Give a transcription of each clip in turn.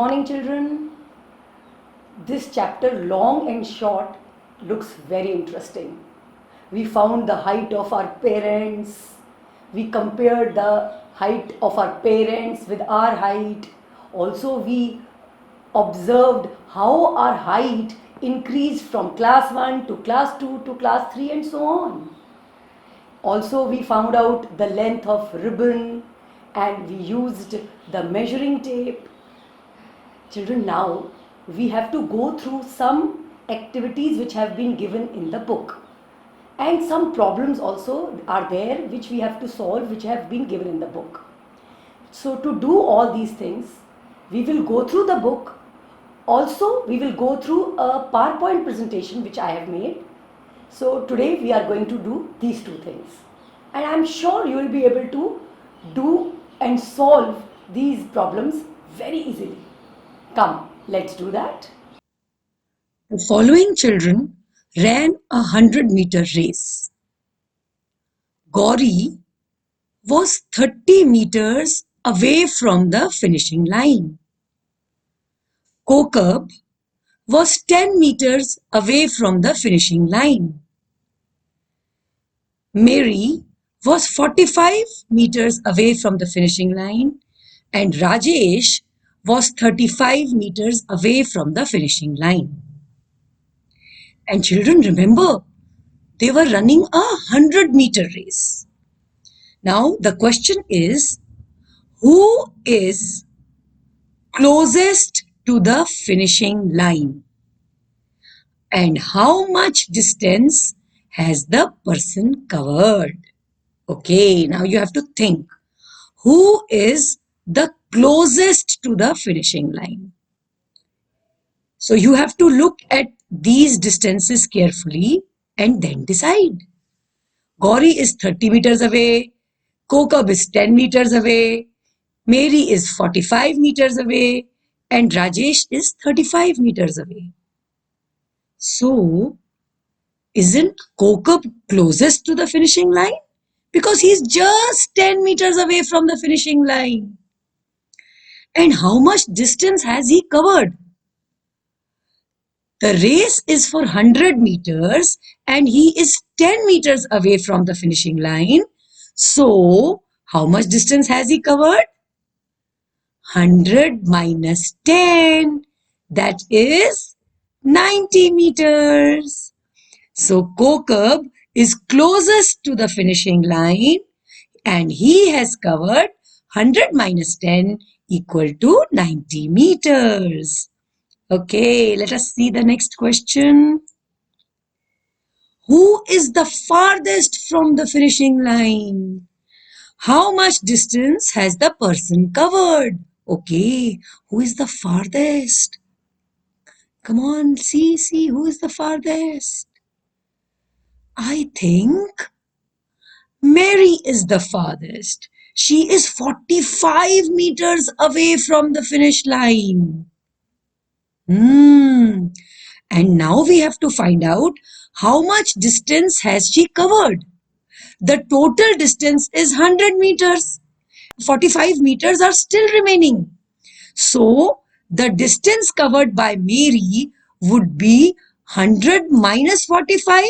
morning, children. This chapter, long and short, looks very interesting. We found the height of our parents. We compared the height of our parents with our height. Also, we observed how our height increased from class 1 to class 2 to class 3 and so on. Also, we found out the length of ribbon and we used the measuring tape. Children, now we have to go through some activities which have been given in the book. And some problems also are there which we have to solve, which have been given in the book. So to do all these things, we will go through the book. Also, we will go through a PowerPoint presentation which I have made. So today we are going to do these two things. And I am sure you will be able to do and solve these problems very easily. Come, let's do that. The following children ran a 100-meter race. Gauri was 30 meters away from the finishing line. Kokab was 10 meters away from the finishing line. Mary was 45 meters away from the finishing line, and Rajesh was 35 meters away from the finishing line. And children, remember, they were running a 100-meter race. Now the question is, who is closest to the finishing line? And how much distance has the person covered? Okay, now you have to think. Who is the closest to the finishing line? So you have to look at these distances carefully and then decide. Gauri is 30 meters away, Kokab is 10 meters away, Mary is 45 meters away, and Rajesh is 35 meters away. So, isn't Kokab closest to the finishing line? Because he's just 10 meters away from the finishing line. And how much distance has he covered? The race is for 100 meters and he is 10 meters away from the finishing line. So, how much distance has he covered? 100 minus 10, that is 90 meters. So, Kokab is closest to the finishing line and he has covered 100 minus 10 equal to 90 meters. Okay, let us see the next question. Who is the farthest from the finishing line? How much distance has the person covered? Okay, who is the farthest? Come on, see, who is the farthest? I think Mary is the farthest. She is 45 meters away from the finish line. And now we have to find out how much distance has she covered. The total distance is 100 meters. 45 meters are still remaining. So, the distance covered by Mary would be 100 minus 45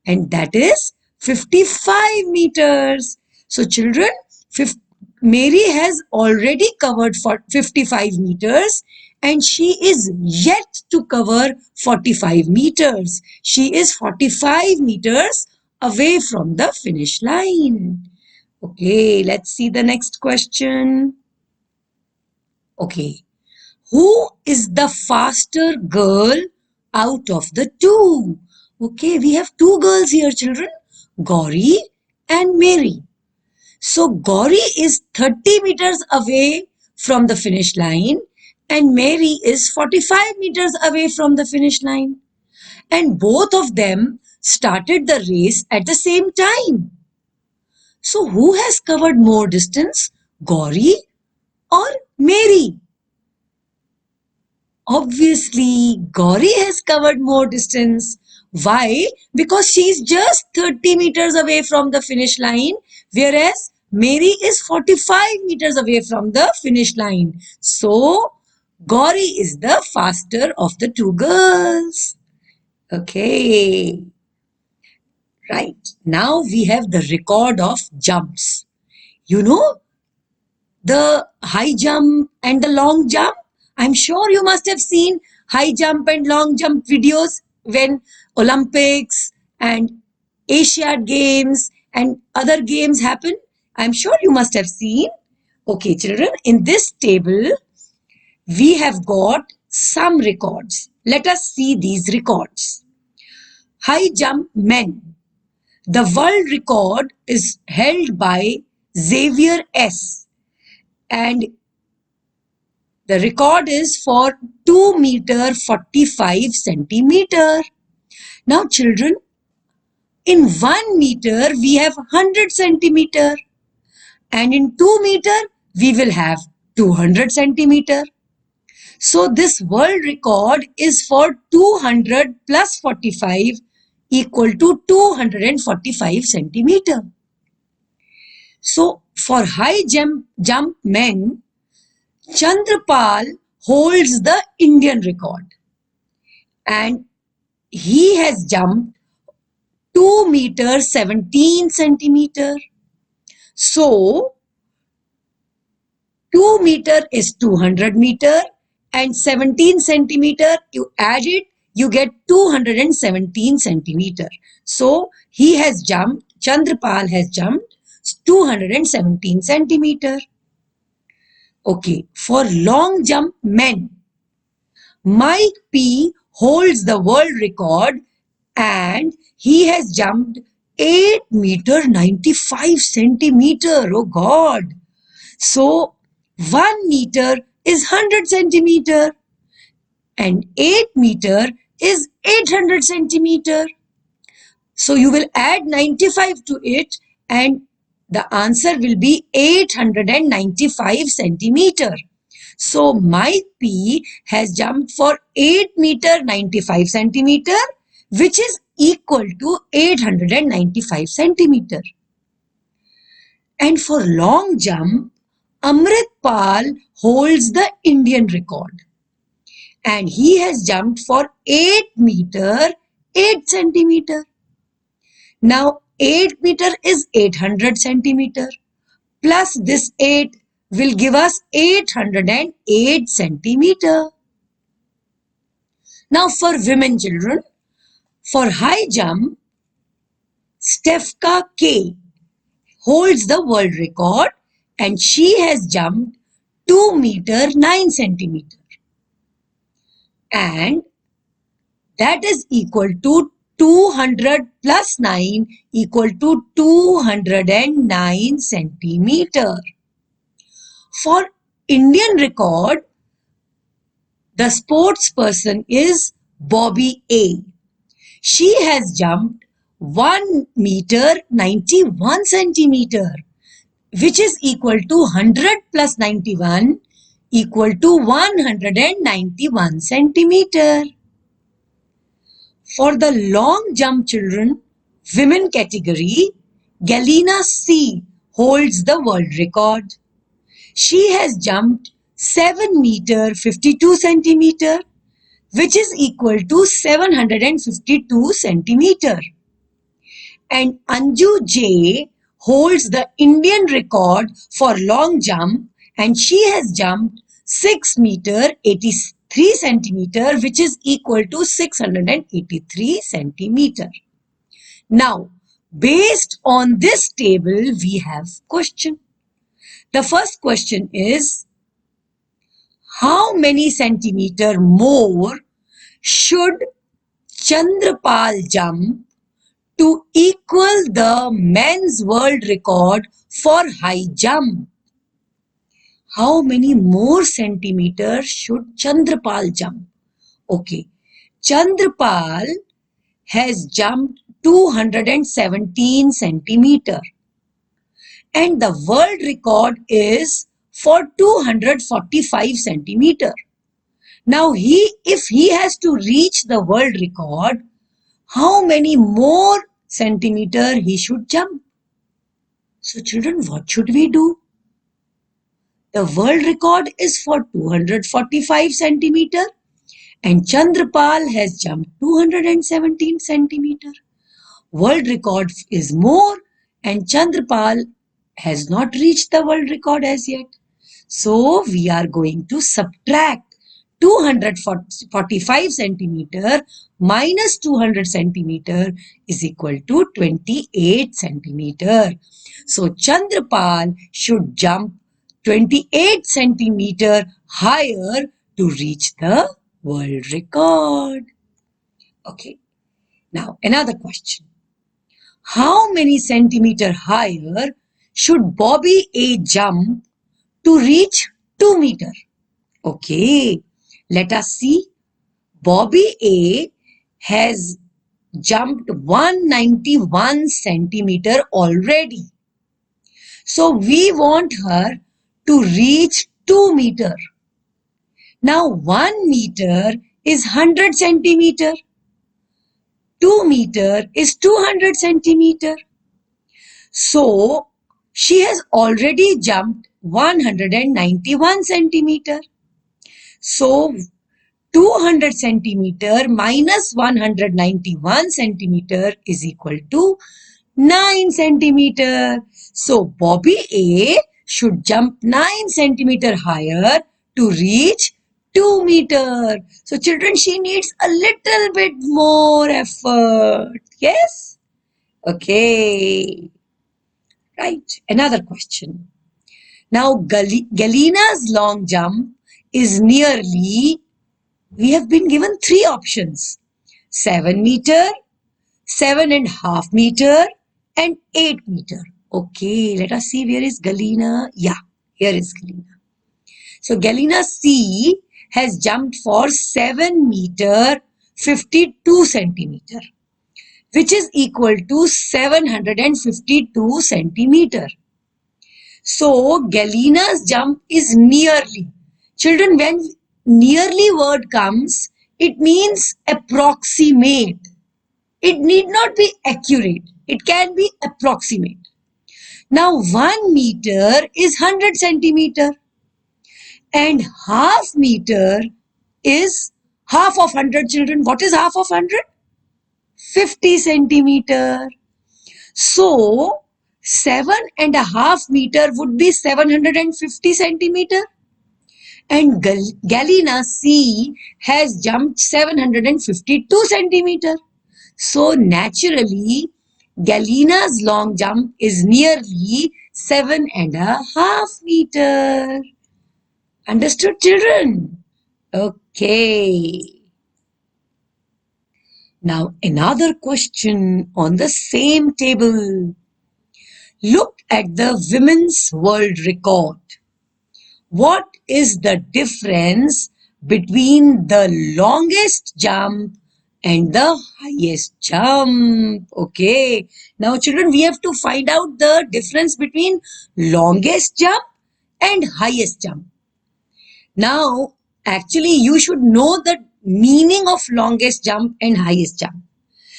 and that is 55 meters. So, children, Mary has already covered 55 meters and she is yet to cover 45 meters. She is 45 meters away from the finish line. Okay, let's see the next question. Okay, who is the faster girl out of the two? Okay, we have two girls here, children, Gauri and Mary. So, Gauri is 30 meters away from the finish line and Mary is 45 meters away from the finish line. And both of them started the race at the same time. So, who has covered more distance, Gauri or Mary? Obviously, Gauri has covered more distance. Why? Because she is just 30 meters away from the finish line, whereas Mary is 45 meters away from the finish line. So, Gauri is the faster of the two girls. Okay. Right. Now we have the record of jumps. You know, the high jump and the long jump. I'm sure you must have seen high jump and long jump videos when Olympics and Asiad Games and other games happen. I'm sure you must have seen. Okay, children, in this table, we have got some records. Let us see these records. High jump men. The world record is held by Xavier S. And the record is for 2 meter 45 centimeter. Now children, in 1 meter we have 100 centimeter and in 2 meter we will have 200 centimeter. So this world record is for 200 plus 45 equal to 245 centimeter. So for high jump men, Chandrapal holds the Indian record and he has jumped 2 meters 17 centimeter. So 2 meter is 200 meter and 17 centimeter, you add it, you get 217 centimeter. So he has jumped, Chandrapal has jumped 217 centimeter. Okay, for long jump men, Mike P holds the world record and he has jumped 8 meter 95 centimeter. Oh God. So 1 meter is 100 centimeter and 8 meter is 800 centimeter. So you will add 95 to it and the answer will be 895 centimeter. So Mike P has jumped for 8 meter 95 centimeter, which is equal to 895 centimeter. And for long jump, Amrit Pal holds the Indian record. And he has jumped for 8 meter 8 centimeter. Now 8 meter is 800 centimeter. Plus this 8 will give us 808 centimeter. Now for women children, for high jump, Stefka K holds the world record and she has jumped 2 meter 9 centimeter. And that is equal to 200 plus 9 equal to 209 centimeter. For Indian record, the sports person is Bobby A. She has jumped 1 meter 91 centimeter, which is equal to 100 plus 91 equal to 191 centimeter. For the long jump children, women category, Galina C holds the world record. She has jumped 7 meter 52 centimeter, which is equal to 752 centimeter. And Anju J holds the Indian record for long jump and she has jumped 6 meter 83 centimeter, which is equal to 683 centimeter. Now, based on this table, we have question. The first question is, how many centimeter more should Chandrapal jump to equal the men's world record for high jump? How many more centimeters should Chandrapal jump? Okay, Chandrapal has jumped 217 centimeter and the world record is for 245 centimeter. Now if he has to reach the world record, how many more centimeter he should jump? So children, what should we do? The world record is for 245 centimeter and Chandrapal has jumped 217 centimeter. World record is more and Chandrapal has not reached the world record as yet. So we are going to subtract 245 centimeter minus 200 centimeter is equal to 28 centimeter. So Chandrapal should jump 28 centimeter higher to reach the world record. Okay, now another question. How many centimeter higher should Bobby A jump to reach 2 meter? Okay, let us see. Bobby A has jumped 191 centimeter already. So we want her to reach 2 meter. Now 1 meter is 100 centimeter. 2 meter is 200 centimeter. So she has already jumped 191 centimeter. So 200 centimeter minus 191 centimeter is equal to 9 centimeter. So Bobby A should jump 9 centimeter higher to reach 2 meter. So children, she needs a little bit more effort. Yes? Okay. Right. Another question. Now Galina's long jump is nearly, we have been given three options: 7 meter, 7.5 meter, and 8 meter. Okay, let us see, where is Galina? Yeah, here is Galina. So Galina C has jumped for 7 meter 52 centimeter, which is equal to 752 centimeter. So Galina's jump is nearly. Children, when nearly word comes, it means approximate. It need not be accurate. It can be approximate. Now 1 meter is 100 centimeter and half meter is half of 100. Children, what is half of 100? 50 centimeter. So 7.5 meter would be 750 centimeter. And Galina C has jumped 752 centimeter. So naturally, Galina's long jump is nearly 7.5 meter. Understood, children? Okay. Now another question on the same table. Look at the women's world record. What is the difference between the longest jump and the highest jump? Okay. Now children, we have to find out the difference between longest jump and highest jump. Now, actually, you should know the meaning of longest jump and highest jump.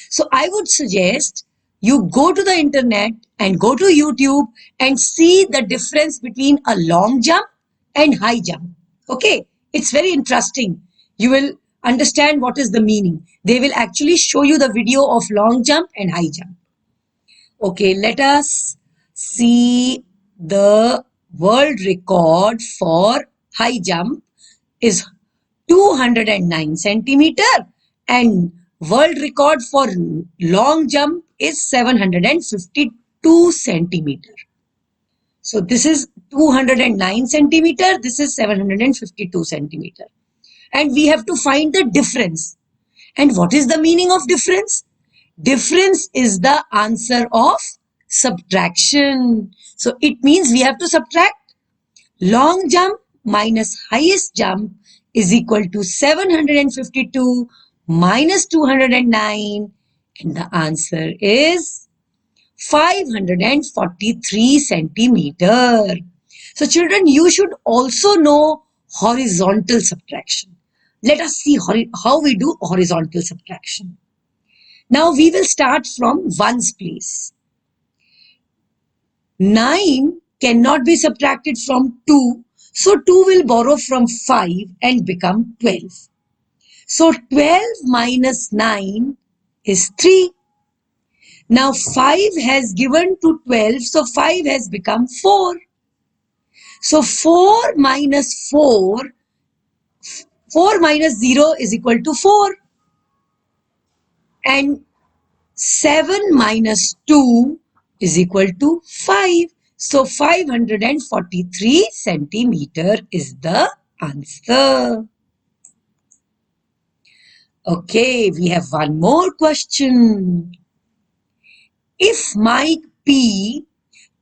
So I would suggest you go to the internet and go to YouTube and see the difference between a long jump and high jump. Okay, it's very interesting. You will understand what is the meaning. They will actually show you the video of long jump and high jump. Okay, let us see the world record for high jump is 209 centimeter and world record for long jump is 752 centimeter. So this is 209 centimeter, this is 752 centimeter. And we have to find the difference. And what is the meaning of difference? Difference is the answer of subtraction. So it means we have to subtract long jump minus highest jump is equal to 752 minus 209 and the answer is 543 centimeter. So children, you should also know horizontal subtraction. Let us see how we do horizontal subtraction. Now we will start from ones place. 9 cannot be subtracted from 2. So 2 will borrow from 5 and become 12. So 12 minus 9 is 3. Now 5 has given to 12, so 5 has become 4. So 4 minus 4, 4 minus 0 is equal to 4. And 7 minus 2 is equal to 5. So 543 centimeter is the answer. Okay, we have one more question. If Mike P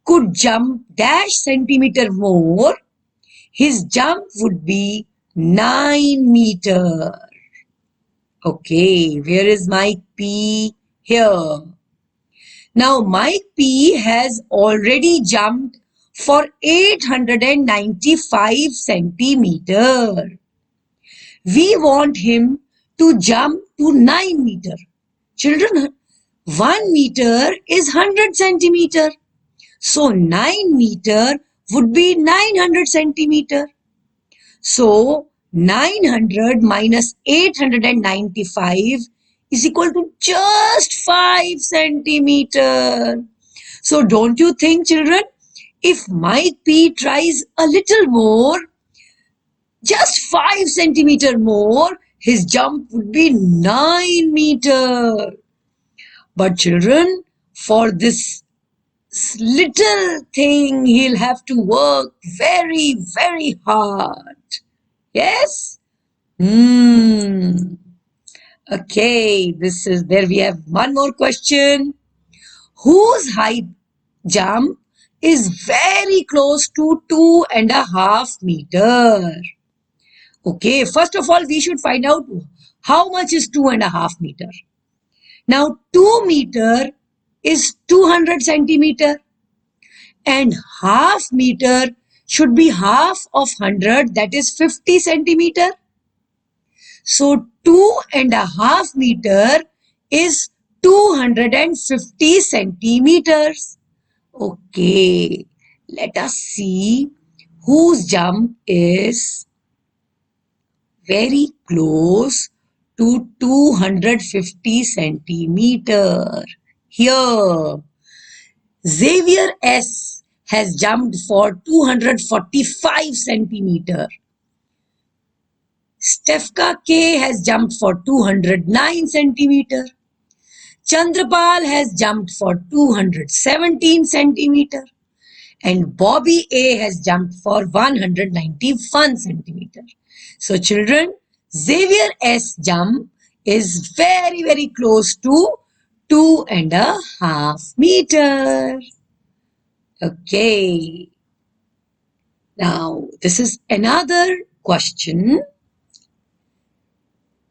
could jump dash centimeter more, his jump would be 9 meter. Okay, where is Mike P? Here. Now Mike P has already jumped for 895 centimeter. We want him to jump to 9 meter. Children, 1 meter is 100 centimeter. So 9 meter would be 900 centimeter. So 900 minus 895 is equal to just 5 centimeter. So don't you think, children, if Mike P tries a little more, just 5 centimeter more, his jump would be 9 meter. But children, for this little thing, he'll have to work very, very hard. Yes? Okay, there we have one more question. Whose high jump is very close to 2.5 meter? Okay, first of all, we should find out how much is 2.5 meter. Now, 2 meter is 200 centimeter and half meter should be half of 100, that is 50 centimeter. So 2.5 meter is 250 centimeters. Okay, let us see whose jump is very close to 250 centimeter. Here, Xavier S has jumped for 245 centimeter. Stefka K has jumped for 209 centimeter. Chandrapal has jumped for 217 centimeter. And Bobby A has jumped for 191 centimeter. So children, Xavier S jump is very, very close to 2.5 meter. Okay. Now, this is another question.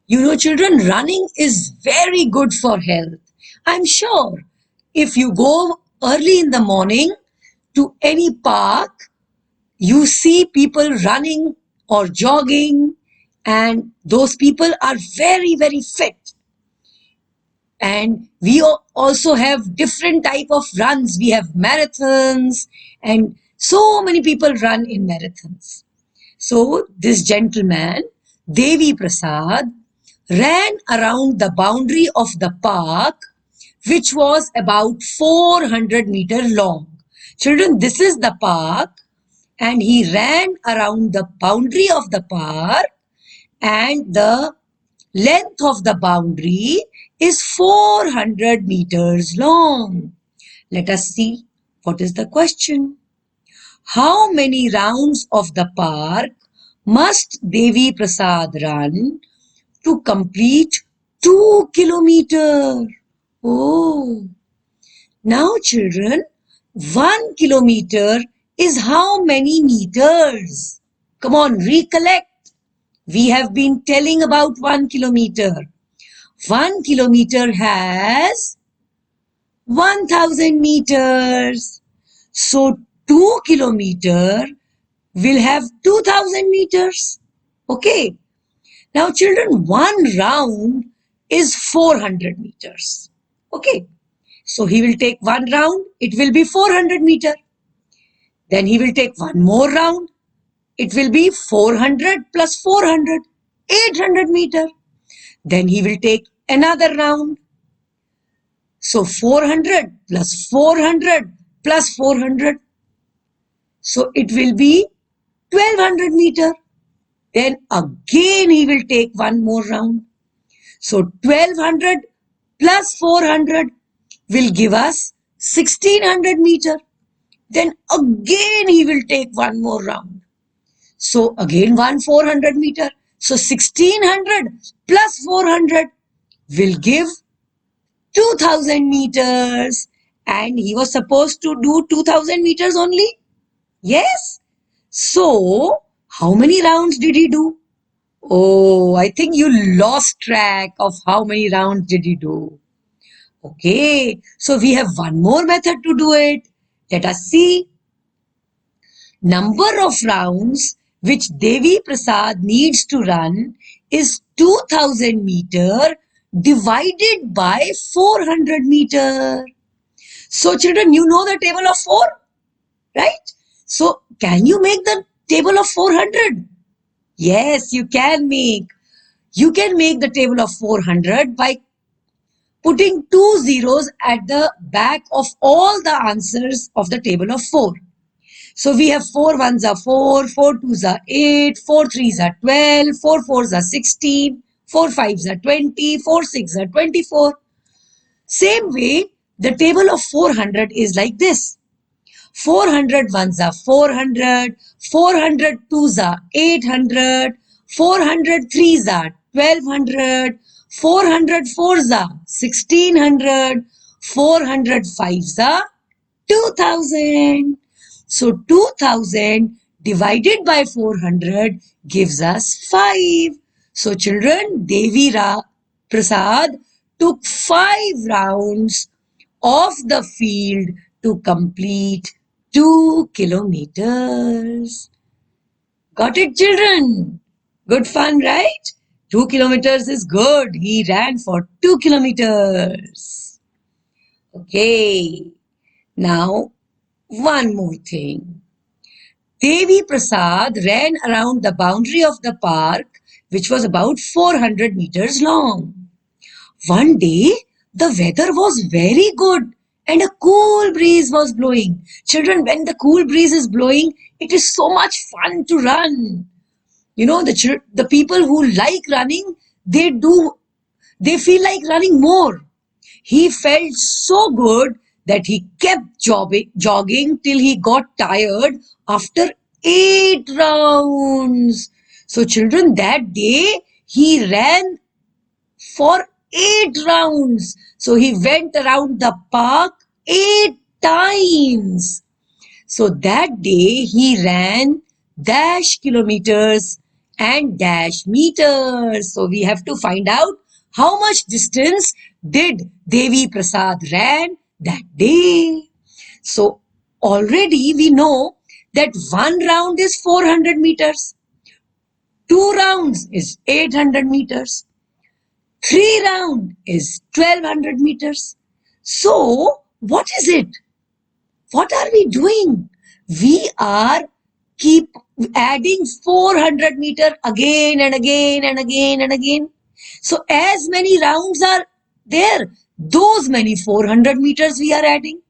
You know, children, running is very good for health. I'm sure if you go early in the morning to any park, you see people running or jogging, and those people are very, very fit. And we also have different type of runs. We have marathons, and so many people run in marathons. So this gentleman, Devi Prasad, ran around the boundary of the park, which was about 400 meters long. Children, this is the park, and he ran around the boundary of the park, and the length of the boundary is 400 meters long. Let us see what is the question. How many rounds of the park must Devi Prasad run to complete 2 kilometers? Oh, now children, 1 kilometer is how many meters? Come on, recollect. We have been telling about 1 kilometer. 1 kilometer has 1000 meters. So 2 kilometer will have 2000 meters. Okay. Now children, one round is 400 meters. Okay. So he will take one round, it will be 400 meter. Then he will take one more round, it will be 400 plus 400, 800 meter. Then he will take another round. So 400 plus 400 plus 400. So it will be 1200 meter. Then again he will take one more round. So 1200 plus 400 will give us 1600 meter. Then again he will take one more round. So again 400 meter. So 1600 plus 400 will give 2000 meters. And he was supposed to do 2000 meters only. Yes. So how many rounds did he do? Oh, I think you lost track of how many rounds did he do. Okay, so we have one more method to do it. Let us see. Number of rounds which Devi Prasad needs to run is 2000 meter divided by 400 meter. So children, you know the table of 4, right? So can you make the table of 400? Yes, you can make. You can make the table of 400 by putting 2 zeros at the back of all the answers of the table of 4. So we have 4 ones are 4, 4 twos are 8, 4 threes are 12, 4 fours are 16, 4 fives are 20, 4 six are 24. Same way, the table of 400 is like this. 400 ones are 400, 400 twos are 800, 400 threes are 1200, 400 fours are 1600, 400 fives are 2000. So 2000 divided by 400 gives us 5. So children, Devi Prasad took 5 rounds of the field to complete 2 kilometers. Got it, children? Good fun, right? 2 kilometers is good. He ran for 2 kilometers. Okay. Now, one more thing. Devi Prasad ran around the boundary of the park, which was about 400 meters long. One day, the weather was very good and a cool breeze was blowing. Children, when the cool breeze is blowing, it is so much fun to run. You know, the people who like running, they feel like running more. He felt so good that he kept jogging till he got tired after 8 rounds. So children, that day he ran for 8 rounds. So he went around the park 8 times. So that day he ran dash kilometers and dash meters. So we have to find out how much distance did Devi Prasad ran that day. So already we know that 1 round is 400 meters. 2 rounds is 800 meters. 3 round is 1200 meters. So what is it? What are we doing? We are keep adding 400 meter again and again and again and again. So as many rounds are there, those many 400 meters we are adding.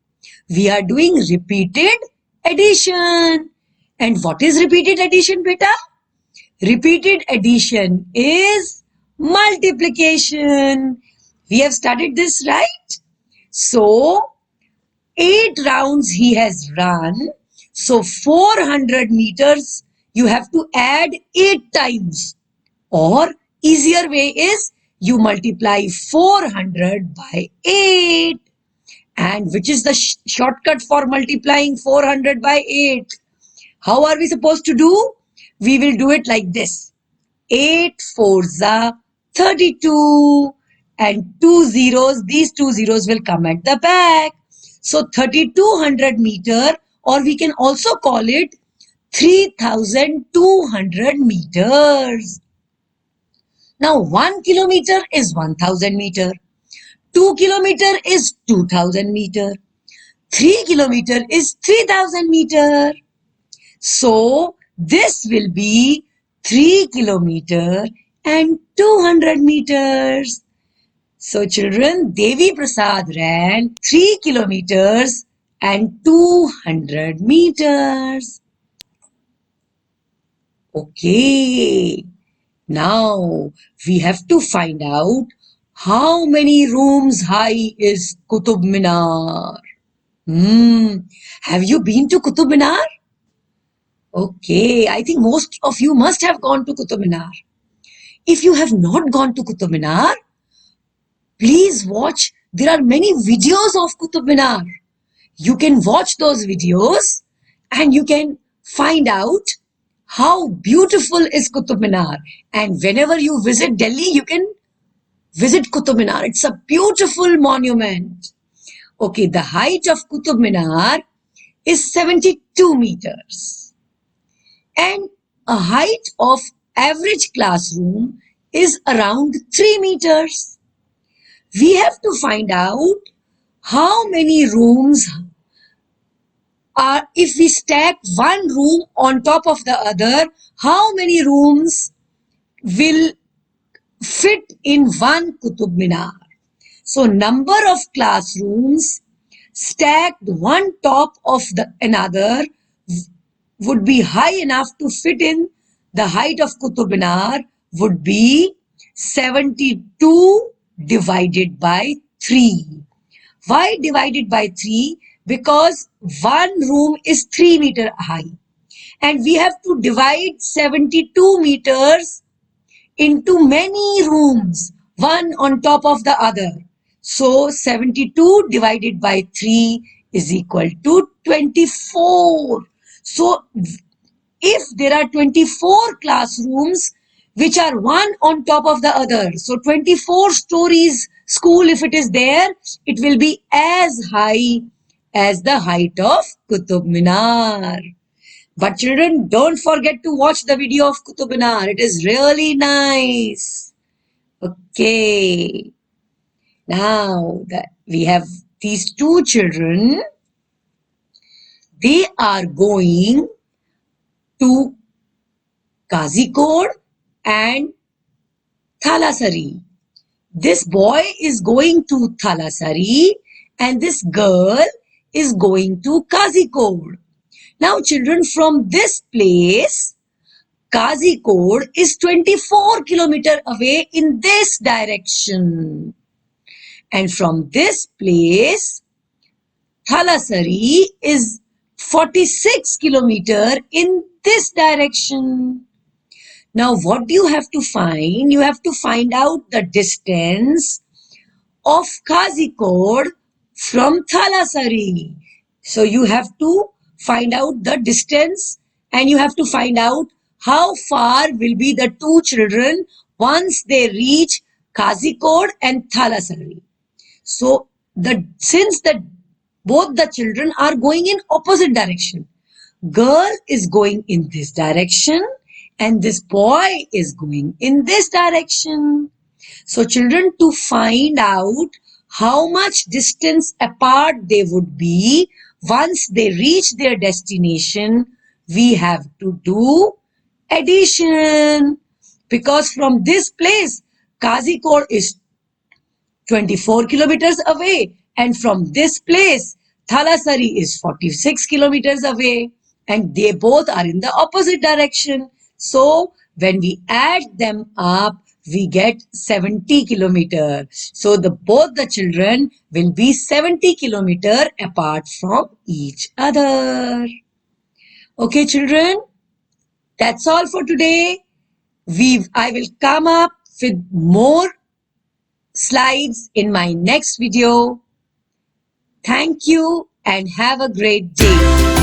We are doing repeated addition. And what is repeated addition, beta? Repeated addition is multiplication. We have studied this, right? So 8 rounds he has run. So 400 meters you have to add 8 times. Or easier way is you multiply 400 by 8. And which is the shortcut for multiplying 400 by 8? How are we supposed to do? We will do it like this. 8 fours are 32 and 2 zeros, these 2 zeros will come at the back. So 3200 meter, or we can also call it 3200 meters. Now 1 kilometer is 1000 meter, 2 kilometer is 2000 meter, 3 kilometer is 3000 meter. So This will be 3 kilometer and 200 meters. So children, Devi Prasad ran 3 kilometers and 200 meters. Okay, now we have to find out how many rooms high is Qutub Minar. Have you been to Qutub Minar? Okay, I think most of you must have gone to Qutub Minar. If you have not gone to Qutub Minar, please watch. There are many videos of Qutub Minar. You can watch those videos and you can find out how beautiful is Qutub Minar. And whenever you visit Delhi, you can visit Qutub Minar. It's a beautiful monument. Okay, the height of Qutub Minar is 72 meters. And a height of average classroom is around 3 meters. We have to find out how many rooms are, if we stack one room on top of the other, how many rooms will fit in one Qutub Minar. So number of classrooms stacked one top of the another would be high enough to fit in the height of Qutub Minar would be 72 divided by 3. Why divided by 3? Because one room is 3 meter high and we have to divide 72 meters into many rooms, one on top of the other. So 72 divided by 3 is equal to 24. So if there are 24 classrooms which are one on top of the other, so 24 stories school, if it is there, it will be as high as the height of Qutub Minar. But children, don't forget to watch the video of Qutub Minar. It is really nice. Okay. Now that we have these two children, they are going to Kazikode and Thalasari. This boy is going to Thalasari and this girl is going to Kazikode. Now children, from this place, Kazikode is 24 kilometers away in this direction. And from this place, Thalasari is 46 kilometers in this direction. Now, what do you have to find? You have to find out the distance of Kazikode from Thalasari. So, you have to find out the distance and you have to find out how far will be the two children once they reach Kazikode and Thalasari. So, since both the children are going in opposite direction, girl is going in this direction and this boy is going in this direction. So children, to find out how much distance apart they would be once they reach their destination, we have to do addition. Because from this place, Kazikode is 24 kilometers away and from this place Thalasari is 46 kilometers away and they both are in the opposite direction. So when we add them up, we get 70 kilometers. So both the children will be 70 kilometers apart from each other. Okay children, that's all for today. I will come up with more slides in my next video. Thank you and have a great day.